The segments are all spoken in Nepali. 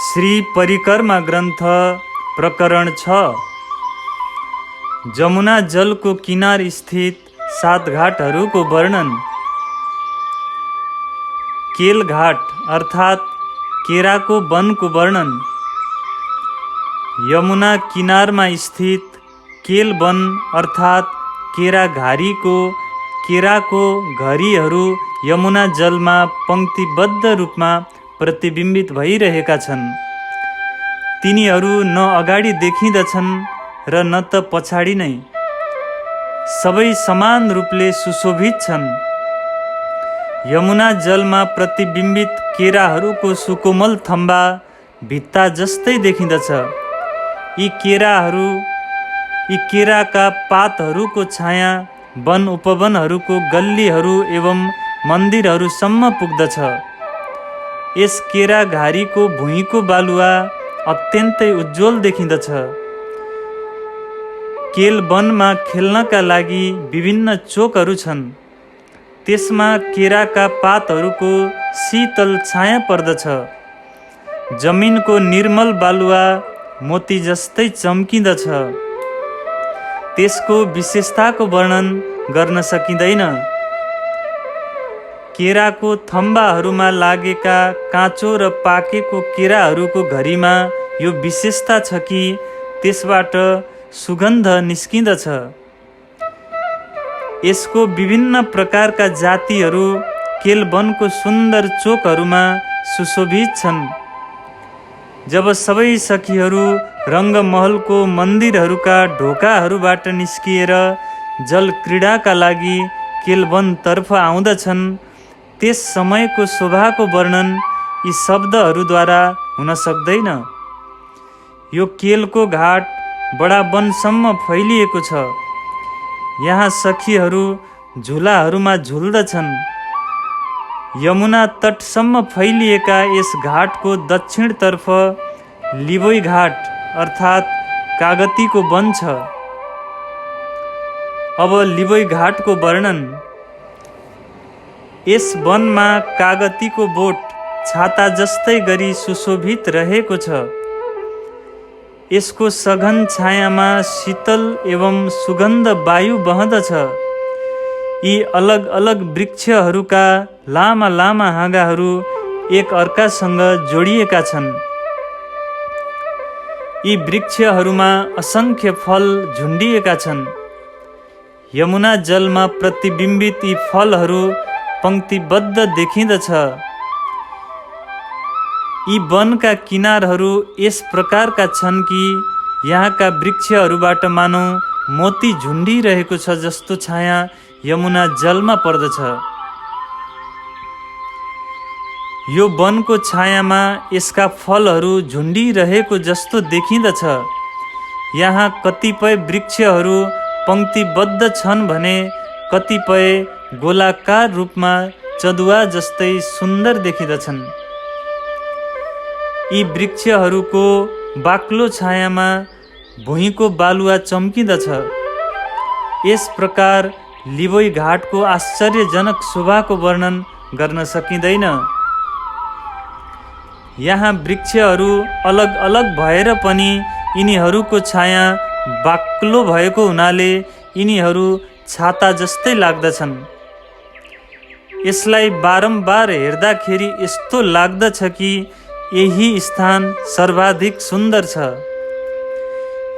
श्री परिक्रमा ग्रन्थ प्रकरण 6। जमुना जलको किनार स्थित 7 घाटहरूको वर्णन। केल घाट अर्थात् केराको वनको वर्णन। यमुना किनारमा स्थित केल वन अर्थात् केराको घरीहरू यमुना जलमा पंक्तिबद्ध रूपमा प्रतिबिम्बित भइरहेका छन्। तिनीहरू न अगाडि देखिँदछन् र न त पछाडि नै। सबै समान रूपले सुशोभित छन्। यमुना जलमा प्रतिबिम्बित केराहरूको सुकोमल थम्बा भित्ता जस्तै देखिँदछ। यी केराका पातहरूको छाया वन उपवनहरूको गल्लीहरू एवं मन्दिरहरूसम्म पुग्दछ। यस केरा घारीको भुइँको बालुवा अत्यन्तै उज्जवल देखिँदछ। केल वनमा खेल्नका लागि विभिन्न चोकहरू छन्। त्यसमा केराका पातहरूको शीतल छाया पर्दछ। जमिनको निर्मल बालुवा मोती जस्तै चम्किँदछ। त्यसको विशेषताको वर्णन गर्न सकिँदैन। केराको थम्बाहरूमा लागेका काँचो र पाकेको केराहरूको घरीमा यो विशेषता छ कि त्यसबाट सुगन्ध निस्किँदछ। यसको विभिन्न प्रकारका जातिहरू केल वनको सुन्दर चोकहरूमा सुशोभित छन्। जब सबै सखीहरू रङ्गमहलको मन्दिरहरूका ढोकाहरूबाट निस्किएर जल क्रीडाका लागि केल वनतर्फ आउँदछन्, त्यस समयको शोभाको वर्णन यी शब्दहरूद्वारा हुन सक्दैन। यो केलको घाट बडा वनसम्म फैलिएको छ। यहाँ सखीहरू झुलाहरूमा झुल्दछन्। यमुना तटसम्म फैलिएका यस घाटको दक्षिणतर्फ लिबोई घाट अर्थात् कागतीको वन छ। अब लिबोई घाटको वर्णन। यस वनमा कागतीको बोट छाता जस्तै गरी सुशोभित रहेको छ। यसको सघन छायामा शीतल एवं सुगन्ध वायु बहदछ। यी अलग अलग वृक्षहरूका लामा लामा हाँगाहरू एक अर्कासँग जोडिएका छन्। यी वृक्षहरूमा असंख्य फल झुन्डिएका छन्। यमुना जलमा प्रतिबिम्बित यी फलहरू पंक्तिबद्ध देखिँदछ। यी वनका किनारहरू यस प्रकारका छन् कि यहाँका वृक्षहरूबाट मानौ मोती झुन्डिरहेको छ जस्तो छाया यमुना जलमा पर्दछ। यो वनको छायामा यसका फलहरू झुन्डिरहेको जस्तो देखिँदछ। यहाँ कतिपय वृक्षहरू पंक्तिबद्ध छन् भने कतिपय गोलाकार रूपमा चदुवा जस्तै सुन्दर देखिँदछन्। यी वृक्षहरूको बाक्लो छायामा भुइँको बालुवा चम्किँदछ। यस प्रकार लिबोई घाटको आश्चर्यजनक शोभाको वर्णन गर्न सकिँदैन। यहाँ वृक्षहरू अलग अलग भएर पनि यिनीहरूको छाया बाक्लो भएको हुनाले यिनीहरू छाता जस्तै लाग्दछन्। यसलाई बारम्बार हेर्दाखेरि यस्तो लाग्दछ कि यही स्थान सर्वाधिक सुन्दर छ।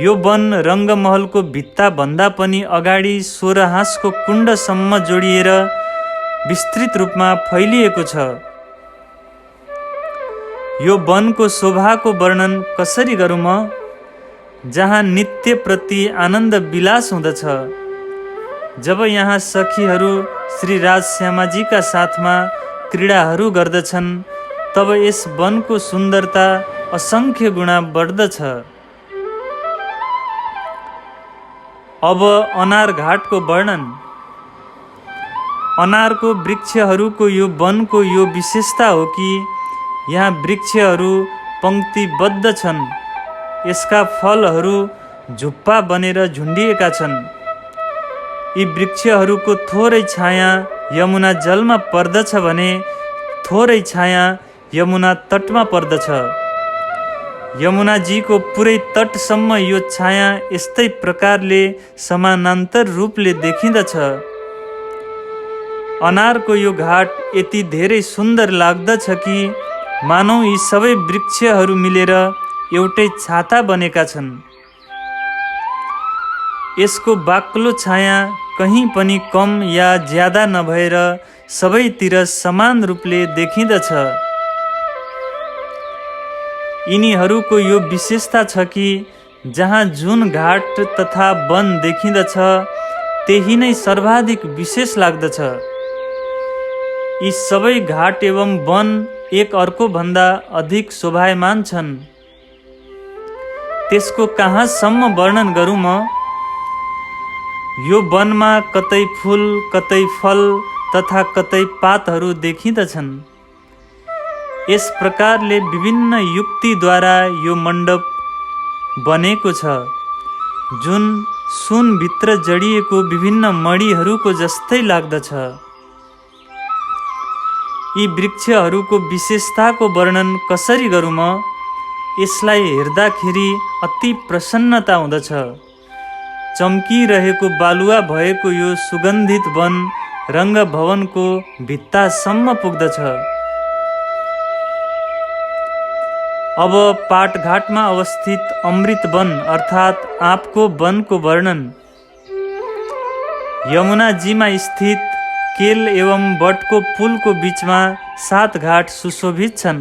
यो वन रङ्गमहलको भित्ता भन्दा पनि अगाडि 16 हाँसको कुण्डसम्म जोडिएर विस्तृत रूपमा फैलिएको छ। यो वनको शोभाको वर्णन कसरी गरौँ म? जहाँ नित्य प्रति आनन्द विलास हुँदछ। जब यहाँ सखीहरू श्री राजश्यामाजीका साथमा क्रीडाहरू गर्दछन्, तब यस वनको सुन्दरता असंख्य गुणा बढ्दछ। अब अनार घाटको वर्णन। अनारको वृक्षहरूको यो वनको यो विशेषता हो कि यहाँ वृक्षहरू पंक्तिबद्ध छन्। यसका फलहरू झुप्पा बनेर झुन्डिएका छन्। यी वृक्षहरूको थोरै छाया यमुना जलमा पर्दछ भने थोरै छाया यमुना तटमा पर्दछ। यमुनाजीको पुरै तटसम्म यो छाया यस्तै प्रकारले समानान्तर रूपले देखिँदछ। अनारको यो घाट यति धेरै सुन्दर लाग्दछ कि मानौ यी सबै वृक्षहरू मिलेर एउटै छाता बनेका छन्। यसको बाक्लो छाया कहीँ पनि कम या ज्यादा नभएर सबैतिर समान रूपले देखिँदछ। यिनीहरूको यो विशेषता छ कि जहाँ जुन घाट तथा वन देखिँदछ त्यही नै सर्वाधिक विशेष लाग्दछ। यी सबै घाट एवं वन एक अर्को भन्दा अधिक शोभायमान छन्। त्यसको कहाँसम्म वर्णन गरौँ म? यो वनमा कतै फूल, कतै फल तथा कतै पातहरू देखिँदछन्। यस प्रकारले विभिन्न युक्तिद्वारा यो मण्डप बनेको छ, जुन सुनभित्र जडिएको विभिन्न मणिहरूको जस्तै लाग्दछ। यी वृक्षहरूको विशेषताको वर्णन कसरी गरौँ म? यसलाई हेर्दाखेरि अति प्रसन्नता हुँदछ। चम्किरहेको बालुवा भएको यो सुगन्धित वन रङ्गभवनको भित्तासम्म पुग्दछ। अब पाटघाटमा अवस्थित अमृत वन अर्थात् आँपको वनको वर्णन। यमुनाजीमा स्थित केल एवं बटको पुलको बीचमा 7 घाट सुशोभित छन्।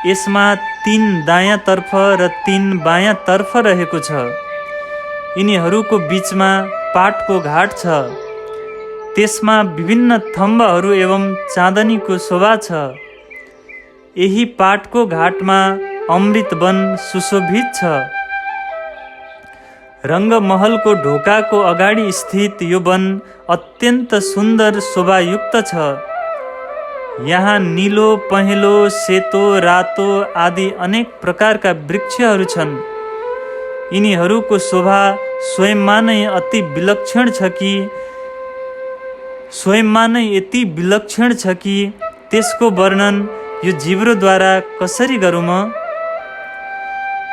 यसमा 3 दायाँतर्फ र 3 बायाँतर्फ रहेको छ। यिनीहरूको बीचमा पाटको घाट छ। त्यसमा विभिन्न थम्बाहरू एवं चाँदनीको शोभा छ। यही पाटको घाटमा अमृत वन सुशोभित छ। रङ्गमहलको ढोकाको अगाडि स्थित यो वन अत्यन्त सुन्दर शोभायुक्त छ। यहाँ नीलो, पहेँलो, सेतो, रातो आदि अनेक प्रकारका वृक्षहरू छन्। यिनीहरूको शोभा स्वयंमा नै अति विलक्षण छ कि त्यसको वर्णन यो जिब्रोद्वारा कसरी गरौँ म?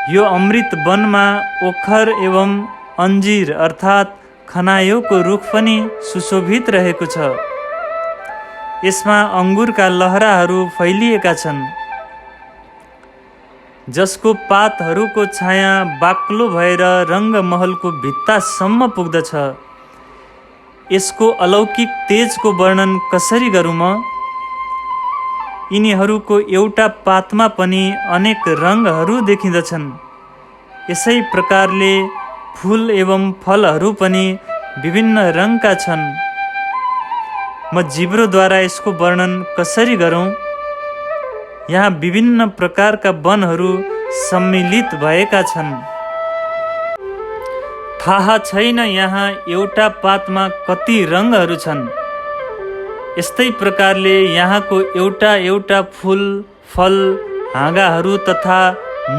यो अमृत वनमा ओखर एवं अन्जीर अर्थात् खनायोको रुख पनि सुशोभित रहेको छ। यसमा अङ्गुरका लहराहरू फैलिएका छन्, जसको पातहरूको छाया बाक्लो भएर रङ्गमहलको भित्तासम्म पुग्दछ। यसको अलौकिक तेजको वर्णन कसरी गरौँ म? यिनीहरूको एउटा पातमा पनि अनेक रङ्गहरू देखिँदछन्। यसै प्रकारले फूल एवं फलहरू पनि विभिन्न रङका छन्। म जिब्रोद्वारा यसको वर्णन कसरी गरौँ? यहाँ विभिन्न प्रकारका वनहरू सम्मिलित भएका छन्। थाहा छैन यहाँ एउटा पातमा कति रङहरू छन्। यस्तै प्रकारले यहाँको एउटा एउटा फूल, फल, हाँगाहरू तथा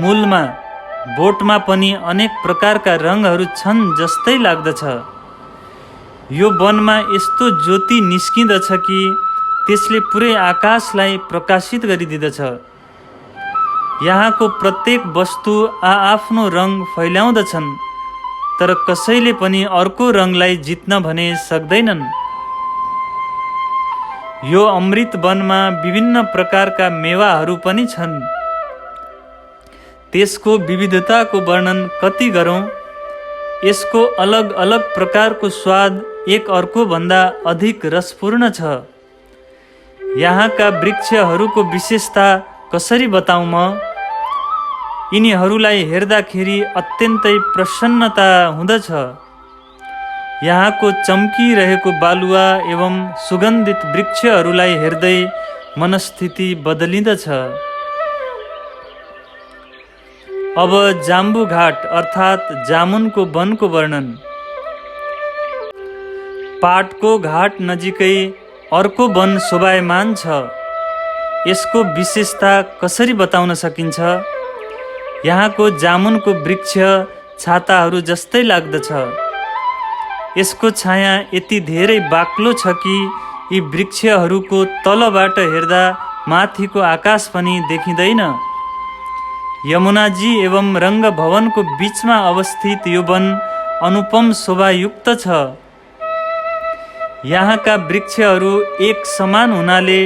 मूलमा, बोटमा पनि अनेक प्रकारका रङहरू छन् जस्तै लाग्दछ। यो वनमा यस्तो ज्योति निस्किँदछ कि त्यसले पुरै आकाशलाई प्रकाशित गरिदिँदछ। यहाँको प्रत्येक वस्तु आआफ्नो रङ फैलाउँदछन्, तर कसैले पनि अर्को रङलाई जित्न भने सक्दैनन्। यो अमृत वनमा विभिन्न प्रकारका मेवाहरू पनि छन्। त्यसको विविधताको वर्णन कति गरौँ? यसको अलग अलग प्रकारको स्वाद एक अर्को भन्दा अधिक रसपूर्ण छ। यहाँका वृक्षहरूको विशेषता कसरी बताउँ म? यिनीहरूलाई हेर्दाखेरि अत्यन्तै प्रसन्नता हुँदछ। यहाँको चम्किरहेको बालुवा एवं सुगन्धित वृक्षहरूलाई हेर्दै मनस्थिति बदलिँदछ। अब जाम्बु घाट अर्थात् जामुनको वनको वर्णन। पाटको घाट नजिकै अर्को वन शोभायमान छ। यसको विशेषता कसरी बताउन सकिन्छ? यहाँको जामुनको वृक्ष छाताहरू जस्तै लाग्दछ। यसको छाया यति धेरै बाक्लो छ कि यी वृक्षहरूको तलबाट हेर्दा माथिको आकाश पनि देखिँदैन। यमुनाजी एवं रंग भवनको बीचमा अवस्थित यो वन अनुपम शोभायुक्त छ। यहाँका वृक्षहरू एक समान हुनाले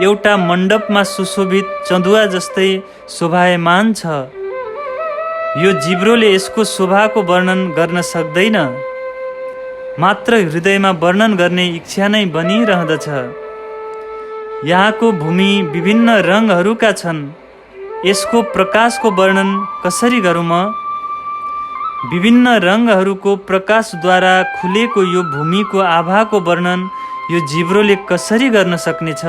एउटा मण्डपमा सुशोभित चँदुवा जस्तै शोभायमान छ। यो जिब्रोले यसको शोभाको वर्णन गर्न सक्दैन, मात्र हृदयमा वर्णन गर्ने इच्छा नै बनिरहँदछ। यहाँको भूमि विभिन्न रङहरूका छन्, यसको प्रकाशको वर्णन कसरी गरौँ म? विभिन्न रङहरूको प्रकाशद्वारा खुलेको यो भूमिको आभाको वर्णन यो जिब्रोले कसरी गर्न सक्नेछ?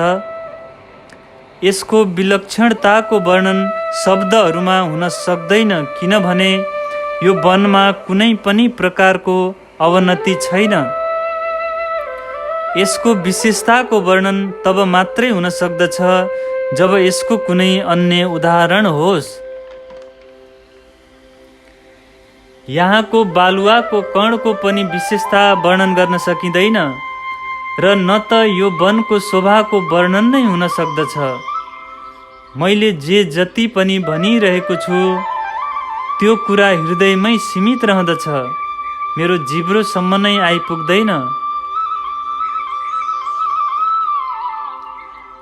यसको विलक्षणताको वर्णन शब्दहरूमा हुन सक्दैन, किनभने यो वनमा कुनै पनि प्रकारको अवनति छैन। यसको विशेषताको वर्णन तब मात्रै हुन सक्दछ जब यसको कुनै अन्य उदाहरण होस्। यहाँको बालुवाको कणको पनि विशेषता वर्णन गर्न सकिँदैन र न त यो वनको शोभाको वर्णन नै हुन सक्दछ। मैले जे जति पनि भनिरहेको छु त्यो कुरा हृदयमै सीमित रहँदछ, मेरो जिब्रोसम्म नै आइपुग्दैन।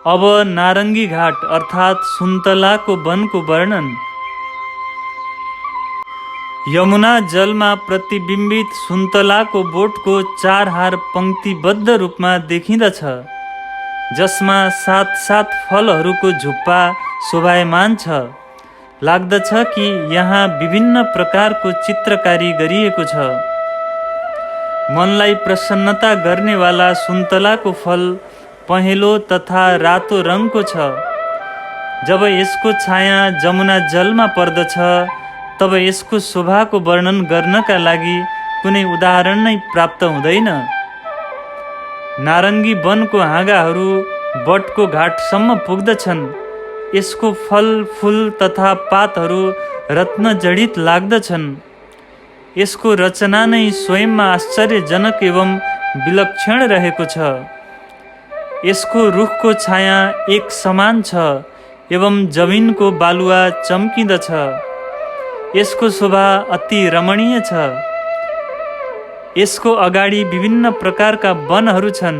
अब नारंगी घाट अर्थात् सुन्तलाको वनको वर्णन। यमुना जलमा प्रतिबिम्बित सुन्तलाको बोटको 4 हार पंक्तिबद्ध रूपमा देखिँदछ, जसमा 7 फलहरूको झुप्पा शोभायमान छ। लाग्दछ कि यहाँ विभिन्न प्रकारको चित्रकारी गरिएको छ। मनलाई प्रसन्नता गर्नेवाला सुन्तलाको फल पहेँलो तथा रातो रङको छ। जब यसको छाया जमुना जलमा पर्दछ तब यसको शोभाको वर्णन गर्नका लागि कुनै उदाहरण नै प्राप्त हुँदैन। नारंगी वनको हाँगाहरू बटको घाटसम्म पुग्दछन्। यसको फल, फूल तथा पातहरू रत्नजडित लाग्दछन्। यसको रचना नै स्वयंमा आश्चर्यजनक एवं विलक्षण रहेको छ। यसको रुखको छाया एक समान छ एवं जमिनको बालुवा चम्किँदछ। यसको शोभा अति रमणीय छ। यसको अगाडि विभिन्न प्रकारका वनहरू छन्।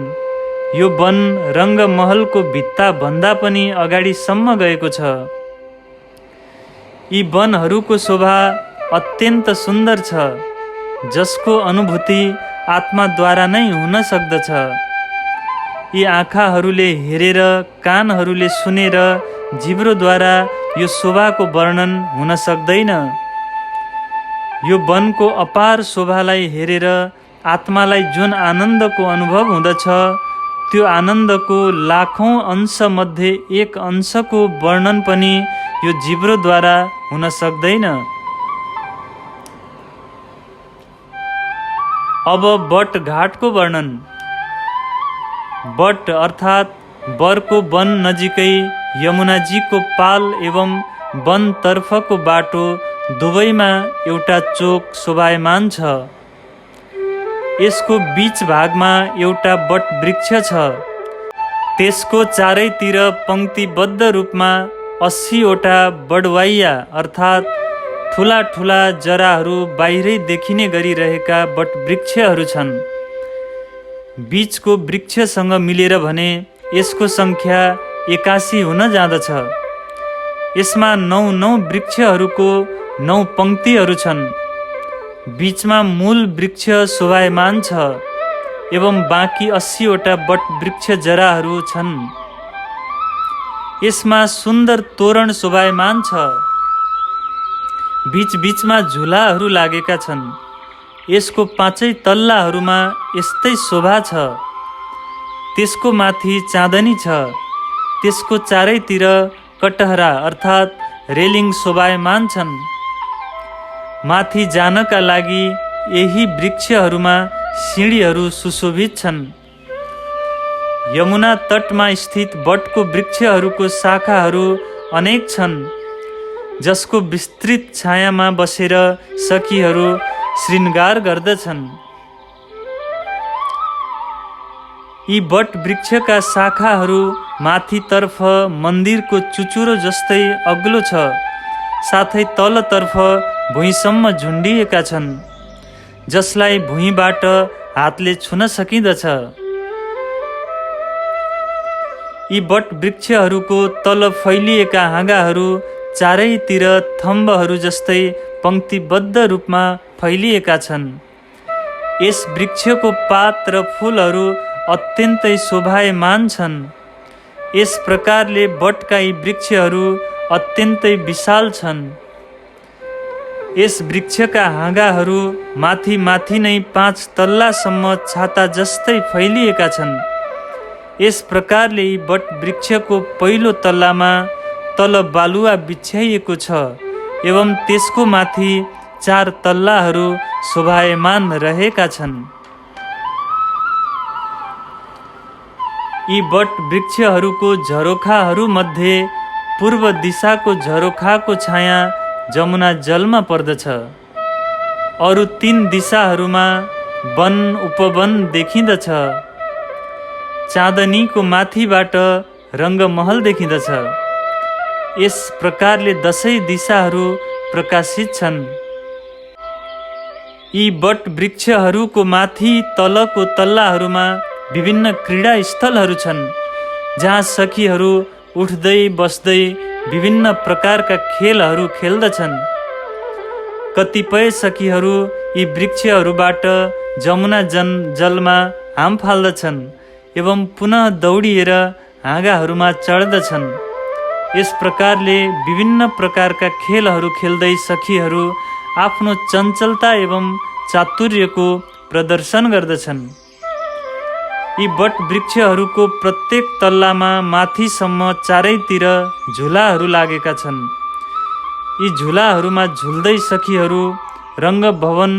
यो वन रङ्गमहलको भित्ता भन्दा पनि अगाडिसम्म गएको छ। यी वनहरूको शोभा अत्यन्त सुन्दर छ, जसको अनुभूति आत्माद्वारा नै हुन सक्दछ। यी आँखाहरूले हेरेर, कानहरूले सुनेर, जिब्रोद्वारा यो शोभाको वर्णन हुन सक्दैन। यो वनको अपार शोभालाई हेरेर आत्मालाई जुन आनन्दको अनुभव हुँदछ, त्यो आनन्दको लाखौं अंशमध्ये एक अंशको वर्णन पनि यो जिब्रोद्वारा हुन सक्दैन। अब बट घाटको वर्णन। बट अर्थात् बरको वन नजिकै यमुनाजीको पाल एवं वनतर्फको बाटो दुवैमा एउटा चोक शोभायमान छ। यसको बीच भागमा एउटा बट वृक्ष छ। त्यसको चारैतिर पंक्तिबद्ध रूपमा 80वटा बडवाइया अर्थात् ठुला ठुला जराहरू बाहिरै देखिने गरिरहेका बट वृक्षहरू छन्। बीचको वृक्षसँग मिलेर भने यसको संख्या 81 हुन जाँदछ। यसमा 9 वृक्षहरूको 9 पंक्तिहरू छन्। बीचमा मूल वृक्ष शोभायमान छ एवं बाँकी 80वटा बट वृक्ष जराहरू छन्। यसमा सुन्दर तोरण शोभायमान छ। बीच बीचमा झुलाहरू लागेका छन्। यसको 5 तल्लाहरूमा यस्तै शोभा छ। त्यसको माथि चाँदनी छ। त्यसको चारैतिर कटहरा अर्थात् रेलिङ शोभायमान छन्। माथि जानका लागि यही वृक्षहरूमा सिँढीहरू सुशोभित छन्। यमुना तटमा स्थित बटको वृक्षहरूको शाखाहरू अनेक छन्, जसको विस्तृत छायामा बसेर सखीहरू श्रृंगार गर्दछन्। यी बट वृक्षका शाखाहरू माथितर्फ मन्दिरको चुचुरो जस्तै अग्लो छ। साथै तलतर्फ भुइँसम्म झुन्डिएका छन्, जसलाई भुइँबाट हातले छुन सकिँदछ। यी बट वृक्षहरूको तल फैलिएका हाँगाहरू चारैतिर थम्बहरू जस्तै पङ्क्तिबद्ध रूपमा फैलिएका छन्। यस वृक्षको पात र फुलहरू अत्यन्तै शोभायमान छन्। यस प्रकारले बटका यी वृक्षहरू अत्यन्तै विशाल छन्। यस वृक्षका हाँगाहरू माथि माथि नै 5 तल्लासम्म छाता जस्तै फैलिएका छन्। यस प्रकारले यी बट वृक्षको पहिलो तल्लामा तल बालुवा बिछ्याइएको छ एवं त्यसको माथि 4 तल्लाहरू शोभायमान रहेका छन्। यी बट वृक्षहरूको झरोखाहरूमध्ये पूर्व दिशाको झरोखाको छाया जमुना जलमा पर्दछ। अरू 3 दिशाहरूमा वन उपवन देखिँदछ। चाँदनीको माथिबाट रङ्गमहल देखिँदछ। यस प्रकारले 10 दिशाहरू प्रकाशित छन्। यी बट वृक्षहरूको माथि तलको तल्लाहरूमा विभिन्न क्रीडा स्थलहरू छन्, जहाँ सखीहरू उठ्दै बस्दै विभिन्न प्रकारका खेलहरू खेल्दछन्। कतिपय सखीहरू यी वृक्षहरूबाट जमुना जलमा हाम फाल्दछन् एवं पुनः दौडिएर हाँगाहरूमा चढ्दछन्। यस प्रकारले विभिन्न प्रकारका खेलहरू खेल्दै सखीहरू आफ्नो चञ्चलता एवं चातुर्यको प्रदर्शन गर्दछन्। यी बट वृक्षहरूको प्रत्येक तल्लामा माथिसम्म चारैतिर झुलाहरू लागेका छन्। यी झुलाहरूमा झुल्दै सखीहरू रङ्गभवन,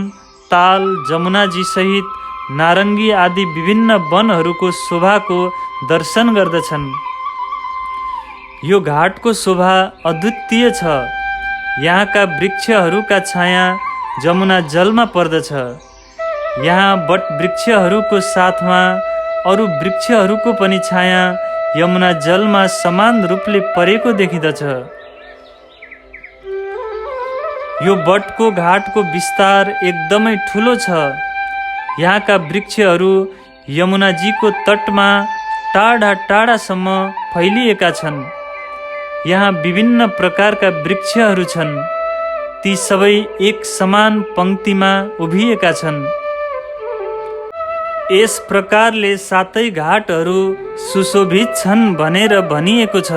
ताल, जमुनाजी सहित नारङ्गी आदि विभिन्न वनहरूको शोभाको दर्शन गर्दछन्। यो घाटको शोभा अद्वितीय छ। यहाँका वृक्षहरूका छाया जमुना जलमा पर्दछ। यहाँ बट वृक्षहरूको साथमा अरू वृक्षहरूको पनि छाया यमुना जलमा समान रूपले परेको देखिँदछ। यो बटको घाटको विस्तार एकदमै ठुलो छ। यहाँका वृक्षहरू यमुनाजीको तटमा टाढा टाढासम्म फैलिएका छन्। यहाँ विभिन्न प्रकारका वृक्षहरू छन्। ती सबै एक समान पङ्क्तिमा उभिएका छन्। यस प्रकारले 7 घाटहरू सुशोभित छन् भनेर भनिएको छ।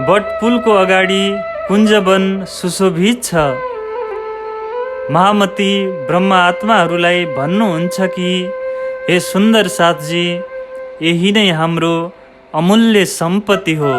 बटपुलको अगाडि कुञ्जवन सुशोभित छ। महामती ब्रह्म आत्माहरूलाई भन्नुहुन्छ कि हे सुन्दर साथजी, यही नै हाम्रो अमूल्य सम्पत्ति हो।